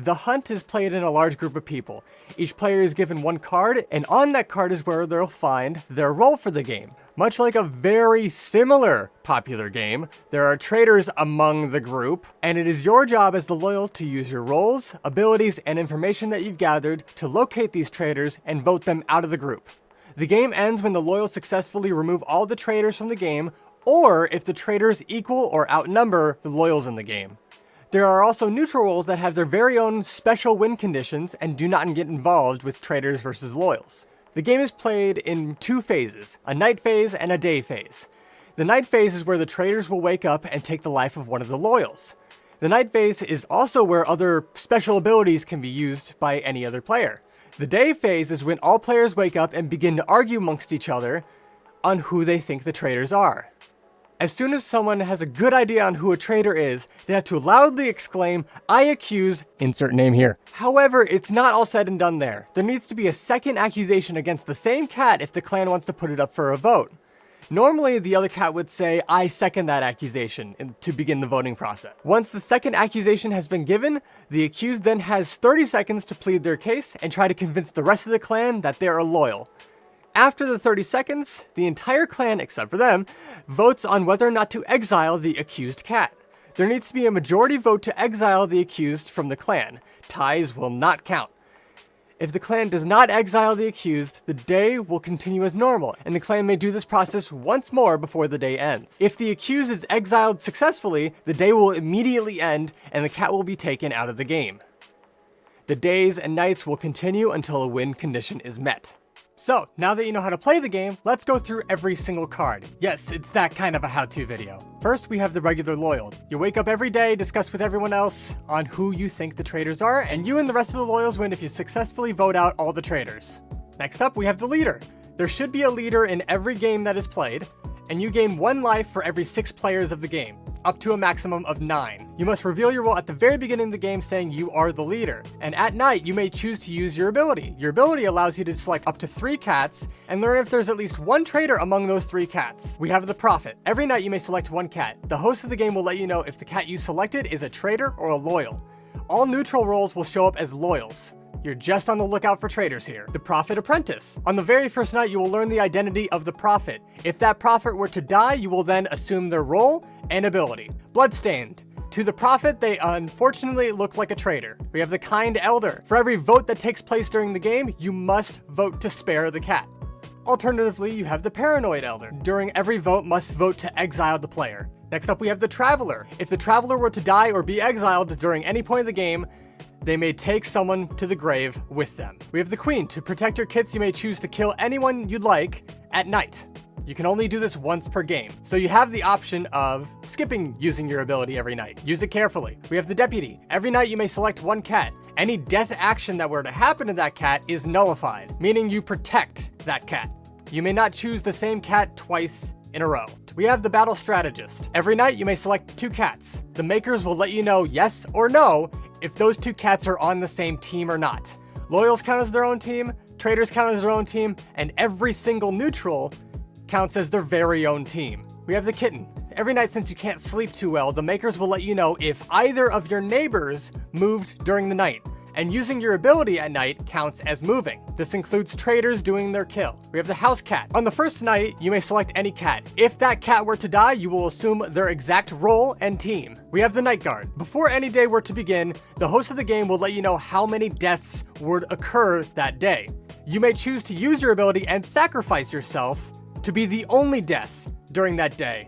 The hunt is played in a large group of people. Each player is given one card, and on that card is where they'll find their role for the game. Much like a very similar popular game, there are traitors among the group, and it is your job as the loyals to use your roles, abilities, and information that you've gathered to locate these traitors and vote them out of the group. The game ends when the loyals successfully remove all the traitors from the game, or if the traitors equal or outnumber the loyals in the game. There are also neutral roles that have their very own special win conditions and do not get involved with traitors versus loyals. The game is played in two phases, a night phase and a day phase. The night phase is where the traitors will wake up and take the life of one of the loyals. The night phase is also where other special abilities can be used by any other player. The day phase is when all players wake up and begin to argue amongst each other on who they think the traitors are. As soon as someone has a good idea on who a traitor is, they have to loudly exclaim, "I accuse," insert name here. However, it's not all said and done there. There needs to be a second accusation against the same cat if the clan wants to put it up for a vote. Normally, the other cat would say, "I second that accusation," to begin the voting process. Once the second accusation has been given, the accused then has 30 seconds to plead their case and try to convince the rest of the clan that they are loyal. After the 30 seconds, the entire clan, except for them, votes on whether or not to exile the accused cat. There needs to be a majority vote to exile the accused from the clan. Ties will not count. If the clan does not exile the accused, the day will continue as normal, and the clan may do this process once more before the day ends. If the accused is exiled successfully, the day will immediately end, and the cat will be taken out of the game. The days and nights will continue until a win condition is met. So, now that you know how to play the game, let's go through every single card. Yes, it's that kind of a how-to video. First, we have the regular loyal. You wake up every day, discuss with everyone else on who you think the traitors are, and you and the rest of the loyals win if you successfully vote out all the traitors. Next up, we have the leader. There should be a leader in every game that is played, and you gain 1 life for every 6 players of the game, up to a maximum of 9. You must reveal your role at the very beginning of the game saying you are the leader. And at night, you may choose to use your ability. Your ability allows you to select up to 3 cats and learn if there's at least 1 traitor among those 3 cats. We have the prophet. Every night you may select 1 cat. The host of the game will let you know if the cat you selected is a traitor or a loyal. All neutral roles will show up as loyals. You're just on the lookout for traitors here. The Prophet Apprentice. On the very first night, you will learn the identity of the Prophet. If that Prophet were to die, you will then assume their role and ability. Bloodstained. To the Prophet, they unfortunately look like a traitor. We have the Kind Elder. For every vote that takes place during the game, you must vote to spare the cat. Alternatively, you have the Paranoid Elder. During every vote, must vote to exile the player. Next up, we have the Traveler. If the Traveler were to die or be exiled during any point of the game, they may take someone to the grave with them. We have the Queen. To protect your kits, you may choose to kill anyone you'd like at night. You can only do this once per game, so you have the option of skipping using your ability every night. Use it carefully. We have the Deputy. Every night you may select 1 cat. Any death action that were to happen to that cat is nullified, meaning you protect that cat. You may not choose the same cat twice in a row. We have the Battle Strategist. Every night you may select 2 cats. The makers will let you know yes or no if those 2 cats are on the same team or not. Loyals count as their own team, traitors count as their own team, and every single neutral counts as their very own team. We have the Kitten. Every night, since you can't sleep too well, the makers will let you know if either of your neighbors moved during the night. And using your ability at night counts as moving. This includes traitors doing their kill. We have the House Cat. On the first night, you may select any cat. If that cat were to die, you will assume their exact role and team. We have the Night Guard. Before any day were to begin, the host of the game will let you know how many deaths would occur that day. You may choose to use your ability and sacrifice yourself to be the only death during that day.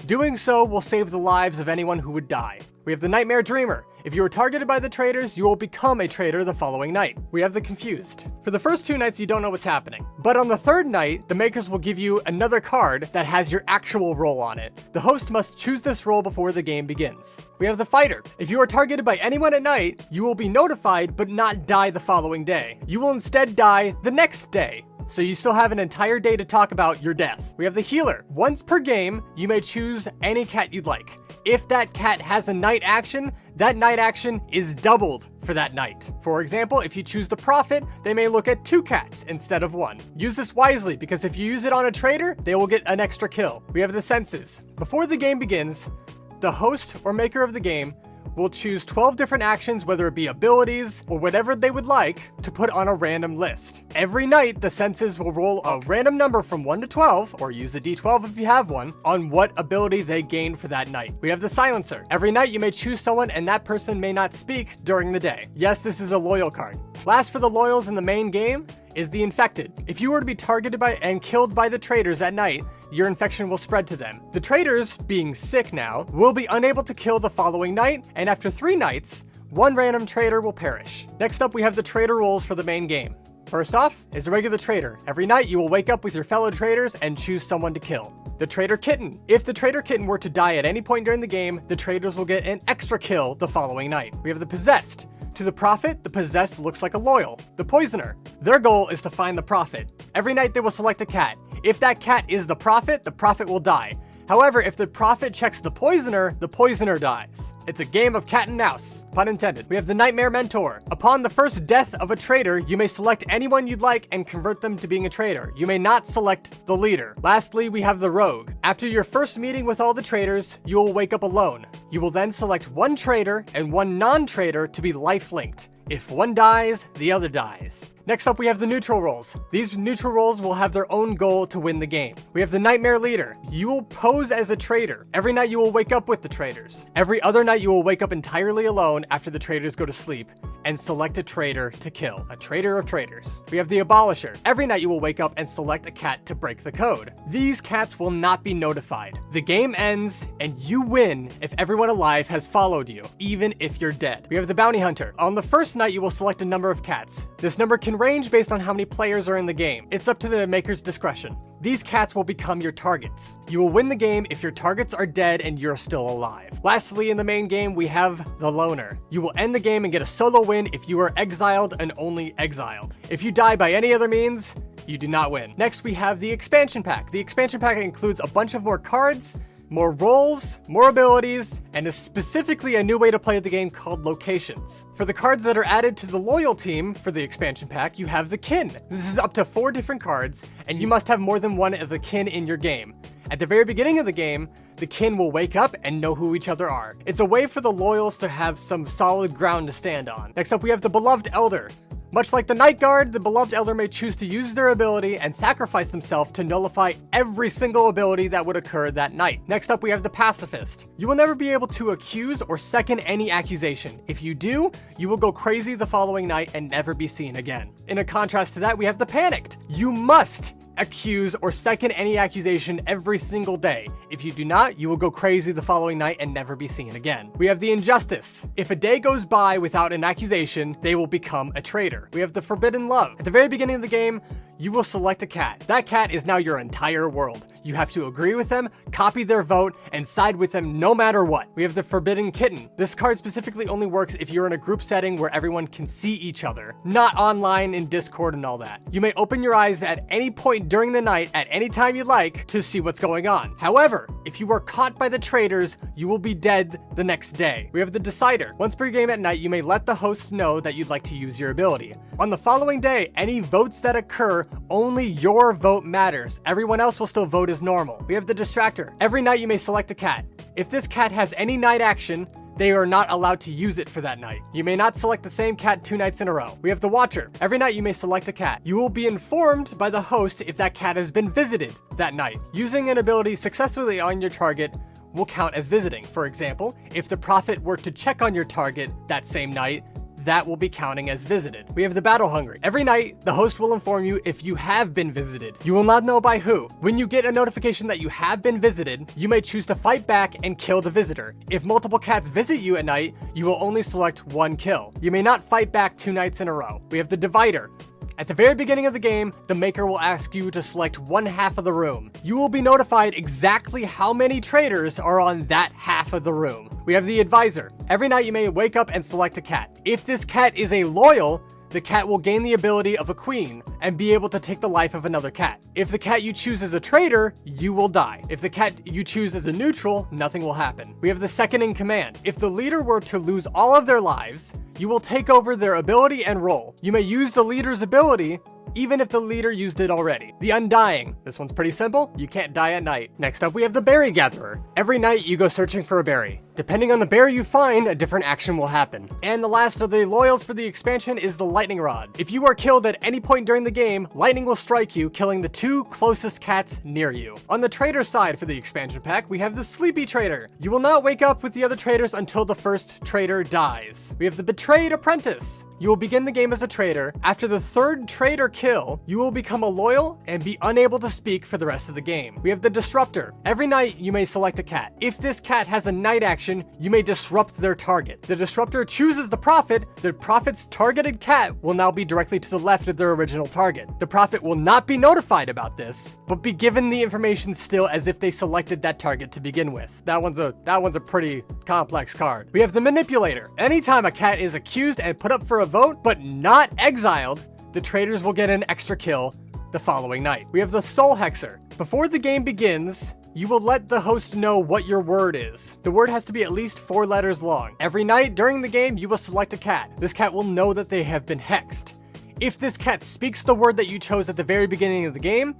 Doing so will save the lives of anyone who would die. We have the Nightmare Dreamer. If you are targeted by the traitors, you will become a traitor the following night. We have the Confused. For the first 2 nights, you don't know what's happening. But on the 3rd night, the makers will give you another card that has your actual role on it. The host must choose this role before the game begins. We have the Fighter. If you are targeted by anyone at night, you will be notified but not die the following day. You will instead die the next day. So you still have an entire day to talk about your death. We have the Healer. Once per game, you may choose any cat you'd like. If that cat has a night action, that night action is doubled for that night. For example, if you choose the Prophet, they may look at 2 cats instead of 1. Use this wisely, because if you use it on a traitor, they will get an extra kill. We have the Senses. Before the game begins, the host or maker of the game will choose 12 different actions, whether it be abilities or whatever they would like, to put on a random list. Every night, the senses will roll a random number from 1 to 12, or use a d12 if you have one, on what ability they gain for that night. We have the silencer. Every night you may choose someone and that person may not speak during the day. Yes, this is a loyal card. Last for the loyals in the main game is the infected. If you were to be targeted by and killed by the traitors at night, your infection will spread to them. The traitors, being sick now, will be unable to kill the following night, and after 3 nights, 1 random traitor will perish. Next up, we have the traitor rules for the main game. First off is the regular traitor. Every night you will wake up with your fellow traitors and choose someone to kill. The traitor kitten. If the traitor kitten were to die at any point during the game, the traitors will get an extra kill the following night. We have the possessed. To the prophet, the possessed looks like a loyal. The poisoner. Their goal is to find the prophet. Every night they will select a cat. If that cat is the prophet will die. However, if the prophet checks the poisoner dies. It's a game of cat and mouse, pun intended. We have the Nightmare Mentor. Upon the first death of a traitor, you may select anyone you'd like and convert them to being a traitor. You may not select the leader. Lastly, we have the Rogue. After your first meeting with all the traitors, you will wake up alone. You will then select 1 traitor and 1 non-traitor to be life-linked. If one dies, the other dies. Next up, we have the neutral roles. These neutral roles will have their own goal to win the game. We have the Nightmare Leader. You will pose as a traitor. Every night you will wake up with the traitors. Every other night you will wake up entirely alone after the traitors go to sleep and select a traitor to kill. A traitor of traitors. We have the Abolisher. Every night you will wake up and select a cat to break the code. These cats will not be notified. The game ends and you win if everyone alive has followed you, even if you're dead. We have the Bounty Hunter. On the first night you will select a number of cats. This number can range based on how many players are in the game. It's up to the maker's discretion. These cats will become your targets. You will win the game if your targets are dead and you're still alive. Lastly, in the main game, we have the Loner. You will end the game and get a solo win if you are exiled and only exiled. If you die by any other means, you do not win. Next, we have the expansion pack. The expansion pack includes a bunch of more cards, more roles, more abilities, and is specifically a new way to play the game called locations. For the cards that are added to the loyal team for the expansion pack, you have the kin. This is up to 4 different cards, and you must have more than one of the kin in your game. At the very beginning of the game, the kin will wake up and know who each other are. It's a way for the loyals to have some solid ground to stand on. Next up, we have the Beloved Elder. Much like the Night Guard, the Beloved Elder may choose to use their ability and sacrifice himself to nullify every single ability that would occur that night. Next up, we have the Pacifist. You will never be able to accuse or second any accusation. If you do, you will go crazy the following night and never be seen again. In a contrast to that, we have the Panicked. You must accuse or second any accusation every single day. If you do not, you will go crazy the following night and never be seen again. We have the Injustice. If a day goes by without an accusation, they will become a traitor. We have the Forbidden Love. At the very beginning of the game, you will select a cat. That cat is now your entire world. You have to agree with them, copy their vote, and side with them no matter what. We have the Forbidden Kitten. This card specifically only works if you're in a group setting where everyone can see each other, not online in Discord and all that. You may open your eyes at any point during the night at any time you like to see what's going on. However, if you are caught by the traitors, you will be dead the next day. We have the Decider. Once per game at night, you may let the host know that you'd like to use your ability. On the following day, any votes that occur, only your vote matters. Everyone else will still vote as normal. We have the Distractor. Every night you may select a cat. If this cat has any night action, they are not allowed to use it for that night. You may not select the same cat 2 nights in a row. We have the Watcher. Every night you may select a cat. You will be informed by the host if that cat has been visited that night. Using an ability successfully on your target will count as visiting. For example, if the Prophet were to check on your target that same night, that will be counting as visited. We have the Battle Hungry. Every night, the host will inform you if you have been visited. You will not know by who. When you get a notification that you have been visited, you may choose to fight back and kill the visitor. If multiple cats visit you at night, you will only select 1 kill. You may not fight back 2 nights in a row. We have the Divider. At the very beginning of the game, the maker will ask you to select 1/2 of the room. You will be notified exactly how many traitors are on that half of the room. We have the Advisor. Every night you may wake up and select a cat. If this cat is a loyal, the cat will gain the ability of a queen and be able to take the life of another cat. If the cat you choose is a traitor, you will die. If the cat you choose is a neutral, nothing will happen. We have the Second in Command. If the leader were to lose all of their lives, you will take over their ability and role. You may use the leader's ability even if the leader used it already. The Undying. This one's pretty simple. You can't die at night. Next up, we have the Berry Gatherer. Every night you go searching for a berry. Depending on the bear you find, a different action will happen. And the last of the loyals for the expansion is the lightning rod. If you are killed at any point during the game, lightning will strike you, killing the 2 closest cats near you. On the trader side for the expansion pack, we have the sleepy trader. You will not wake up with the other traders until the first trader dies. We have the betrayed apprentice. You will begin the game as a trader. After the 3rd trader kill, you will become a loyal and be unable to speak for the rest of the game. We have the disruptor. Every night you may select a cat. If this cat has a night action, you may disrupt their target. The disruptor chooses the prophet. The prophet's targeted cat will now be directly to the left of their original target. The prophet will not be notified about this, but be given the information still as if they selected that target to begin with. That one's a pretty complex card. We have the manipulator. Anytime a cat is accused and put up for a vote, but not exiled, the traders will get an extra kill the following night. We have the soul hexer. Before the game begins, you will let the host know what your word is. The word has to be at least 4 letters long. Every night during the game, you will select a cat. This cat will know that they have been hexed. If this cat speaks the word that you chose at the very beginning of the game,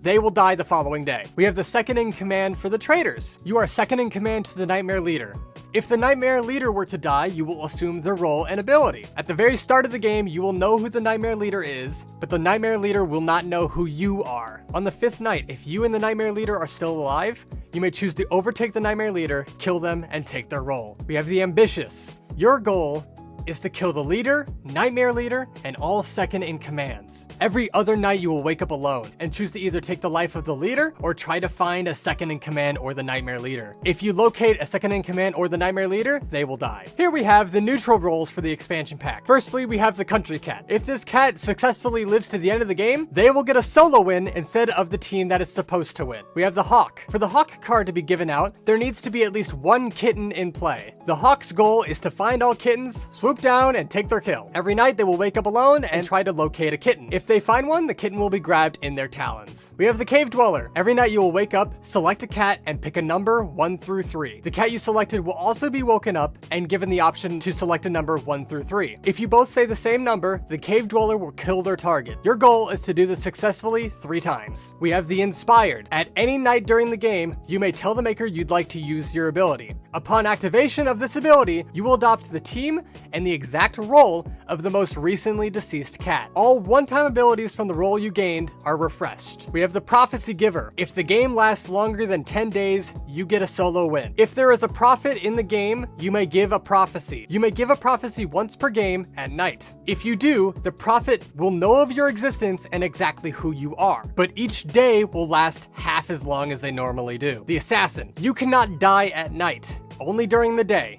they will die the following day. We have the second in command for the traders. You are second in command to the nightmare leader. If the nightmare leader were to die, you will assume their role and ability. At the very start of the game, you will know who the nightmare leader is, but the nightmare leader will not know who you are. On the 5th night, if you and the nightmare leader are still alive, you may choose to overtake the nightmare leader, kill them, and take their role. We have the ambitious. Your goal is to kill the leader, nightmare leader, and all second in commands. Every other night you will wake up alone and choose to either take the life of the leader or try to find a second in command or the nightmare leader. If you locate a second in command or the nightmare leader, they will die. Here we have the neutral roles for the expansion pack. Firstly, we have the country cat. If this cat successfully lives to the end of the game, they will get a solo win instead of the team that is supposed to win. We have the hawk. For the hawk card to be given out, there needs to be at least 1 kitten in play. The hawk's goal is to find all kittens, swoop down, and take their kill. Every night they will wake up alone and try to locate a kitten. If they find one, the kitten will be grabbed in their talons. We have the cave dweller. Every night you will wake up, select a cat, and pick a number 1 through 3. The cat you selected will also be woken up and given the option to select a number 1 through 3. If you both say the same number, the cave dweller will kill their target. Your goal is to do this successfully 3 times. We have the inspired. At any night during the game, you may tell the maker you'd like to use your ability. Upon activation of this ability, you will adopt the team and the exact role of the most recently deceased cat. All one-time abilities from the role you gained are refreshed. We have the prophecy giver. If the game lasts longer than 10 days, you get a solo win. If there is a prophet in the game, you may give a prophecy. You may give a prophecy once per game at night. If you do, the prophet will know of your existence and exactly who you are, but each day will last half as long as they normally do. The assassin. You cannot die at night, only during the day.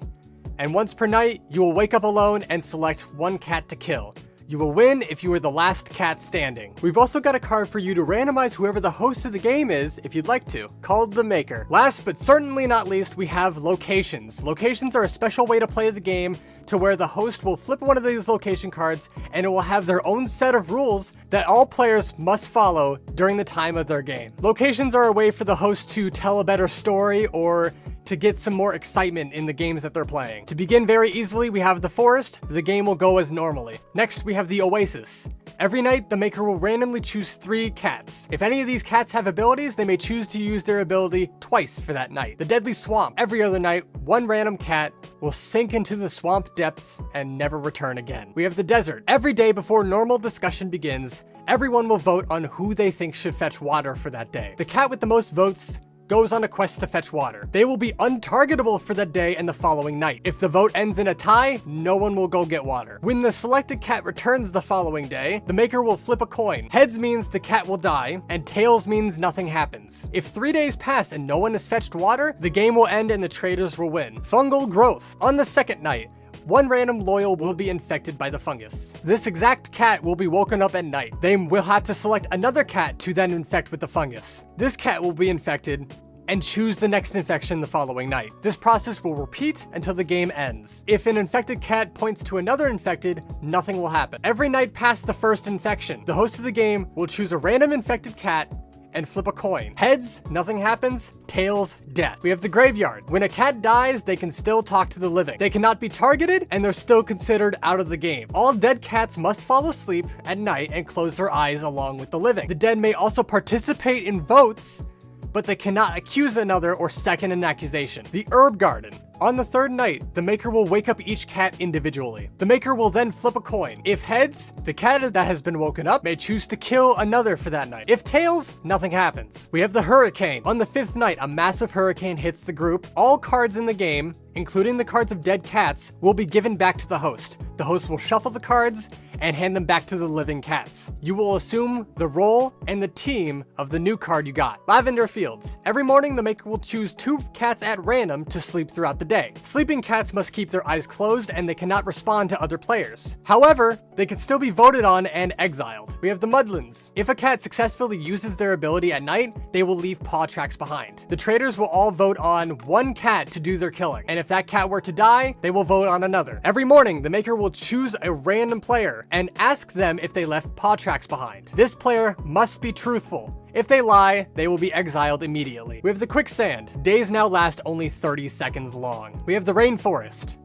And once per night, you will wake up alone and select 1 cat to kill. You will win if you are the last cat standing. We've also got a card for you to randomize whoever the host of the game is, if you'd like to, called the Maker. Last but certainly not least, we have locations. Locations are a special way to play the game to where the host will flip one of these location cards and it will have their own set of rules that all players must follow during the time of their game. Locations are a way for the host to tell a better story or to get some more excitement in the games that they're playing. To begin very easily, we have the forest. The game will go as normally. Next, we have the oasis. Every night, the maker will randomly choose 3 cats. If any of these cats have abilities, they may choose to use their ability twice for that night. The deadly swamp. Every other night, 1 random cat will sink into the swamp depths and never return again. We have the desert. Every day before normal discussion begins, everyone will vote on who they think should fetch water for that day. The cat with the most votes goes on a quest to fetch water. They will be untargetable for that day and the following night. If the vote ends in a tie, no one will go get water. When the selected cat returns the following day, the maker will flip a coin. Heads means the cat will die, and tails means nothing happens. If 3 days pass and no one has fetched water, the game will end and the traders will win. Fungal growth. On the second night, 1 random loyal will be infected by the fungus. This exact cat will be woken up at night. They will have to select another cat to then infect with the fungus. This cat will be infected and choose the next infection the following night. This process will repeat until the game ends. If an infected cat points to another infected, nothing will happen. Every night past the first infection, the host of the game will choose a random infected cat and flip a coin. Heads, nothing happens. Tails, death. We have the graveyard. When a cat dies, they can still talk to the living. They cannot be targeted, and they're still considered out of the game. All dead cats must fall asleep at night and close their eyes along with the living. The dead may also participate in votes but they cannot accuse another or second an accusation. The Herb Garden. On the third night, the maker will wake up each cat individually. The maker will then flip a coin. If heads, the cat that has been woken up may choose to kill another for that night. If tails, nothing happens. We have the Hurricane. On the fifth night, a massive hurricane hits the group. All cards in the game, including the cards of dead cats, will be given back to the host. The host will shuffle the cards and hand them back to the living cats. You will assume the role and the team of the new card you got. Lavender Fields. Every morning, the maker will choose 2 cats at random to sleep throughout the day. Sleeping cats must keep their eyes closed and they cannot respond to other players. However, they can still be voted on and exiled. We have the Mudlands. If a cat successfully uses their ability at night, they will leave paw tracks behind. The traders will all vote on 1 cat to do their killing, and if that cat were to die, they will vote on another. Every morning, the maker will choose a random player and ask them if they left paw tracks behind. This player must be truthful. If they lie, they will be exiled immediately. We have the Quicksand. Days now last only 30 seconds long. We have the Rainforest.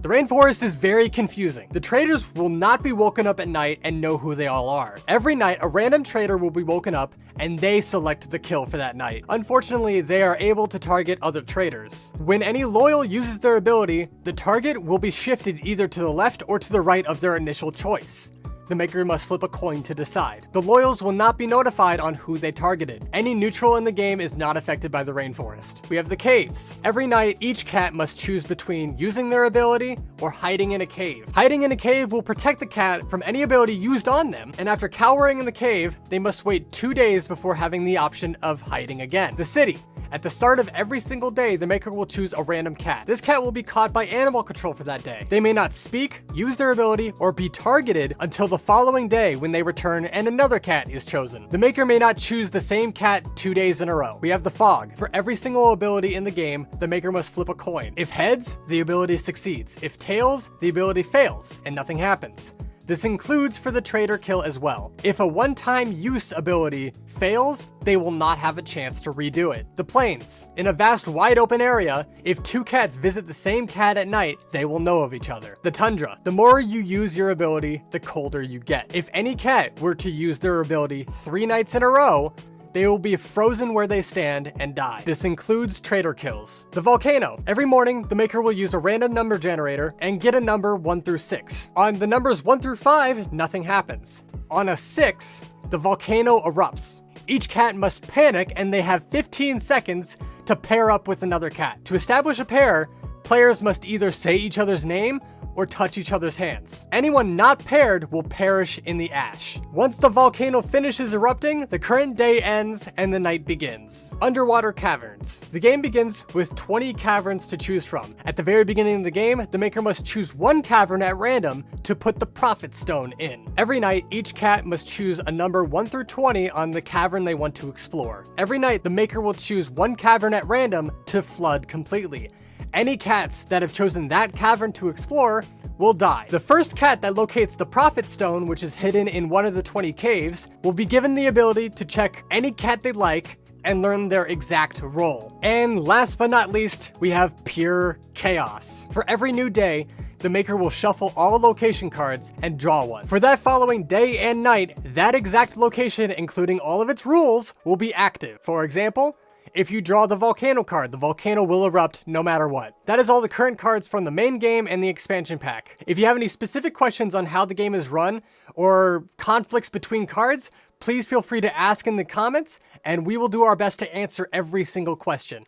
The rainforest is very confusing. The traders will not be woken up at night and know who they all are. Every night, a random trader will be woken up and they select the kill for that night. Unfortunately, they are able to target other traders. When any loyal uses their ability, the target will be shifted either to the left or to the right of their initial choice. The maker must flip a coin to decide. The loyals will not be notified on who they targeted. Any neutral in the game is not affected by the rainforest. We have the caves. Every night, each cat must choose between using their ability or hiding in a cave. Hiding in a cave will protect the cat from any ability used on them, and after cowering in the cave, they must wait 2 days before having the option of hiding again. The city. At the start of every single day, the maker will choose a random cat. This cat will be caught by animal control for that day. They may not speak, use their ability, or be targeted until the following day when they return and another cat is chosen. The maker may not choose the same cat 2 days in a row. We have the Fog. For every single ability in the game, the maker must flip a coin. If heads, the ability succeeds. If tails, the ability fails and nothing happens. This includes for the trader kill as well. If a one-time use ability fails, they will not have a chance to redo it. The Plains. In a vast wide open area, if 2 cats visit the same cat at night, they will know of each other. The Tundra. The more you use your ability, the colder you get. If any cat were to use their ability 3 nights in a row, they will be frozen where they stand and die. This includes trader kills. The Volcano. Every morning, the maker will use a random number generator and get a number 1 through 6. On the numbers 1 through 5, nothing happens. On a 6, the volcano erupts. Each cat must panic and they have 15 seconds to pair up with another cat. To establish a pair, players must either say each other's name or touch each other's hands. Anyone not paired will perish in the ash. Once the volcano finishes erupting, the current day ends and the night begins. Underwater caverns. The game begins with 20 caverns to choose from. At the very beginning of the game, the maker must choose 1 cavern at random to put the Prophet Stone in. Every night, each cat must choose a number 1 through 20 on the cavern they want to explore. Every night, the maker will choose 1 cavern at random to flood completely. Any cats that have chosen that cavern to explore will die. The first cat that locates the Prophet Stone, which is hidden in one of the 20 caves, will be given the ability to check any cat they like and learn their exact role. And last but not least, we have pure chaos. For every new day, the maker will shuffle all location cards and draw one. For that following day and night, that exact location, including all of its rules, will be active. For example, if you draw the volcano card, the volcano will erupt no matter what. That is all the current cards from the main game and the expansion pack. If you have any specific questions on how the game is run or conflicts between cards, please feel free to ask in the comments and we will do our best to answer every single question.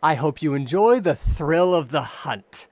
I hope you enjoy the thrill of the hunt.